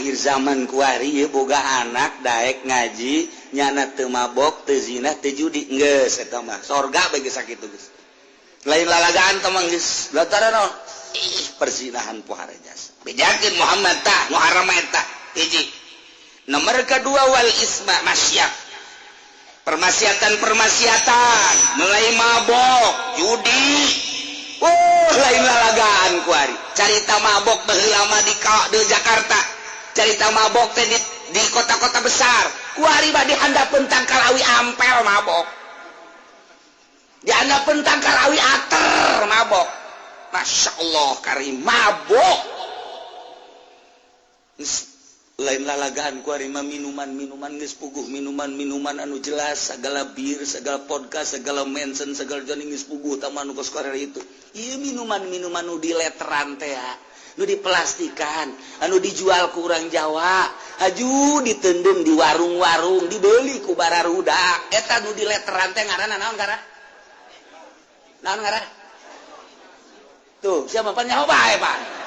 akhir zaman kuari boga anak daek ngaji nyana teu mabok teu zina teu judi geus eta mah sorga bagi sakitu geus lain lalagaan teh mah geus lantaran naon persinahan pohara jasa bejakeun Muhammad tah nu haram eta hiji nomor kedua wal isma masyaf permaksiatan mulai mabok judi lain lalagaan kuari carita mabok baheula mah di Jakarta carita mabok teh di kota-kota besar kuari mah dihandapeun tangkalawi ampel mabok dihandapeun tangkalawi ater mabok Masya Allah karim mabok lain lalagaan kuari mah minuman geus puguh minuman anu jelas segala bir segala podcast segala mention segala joning geus puguh taman nu kos itu ieu minuman nu dileteran teh nu diplastikan anu dijual ku urang Jawa haju ditendem di warung-warung dibeli ku bararudak eta nu dileteran teh ngaranna naon ngaran tuh siapa pan nyaho bae Pak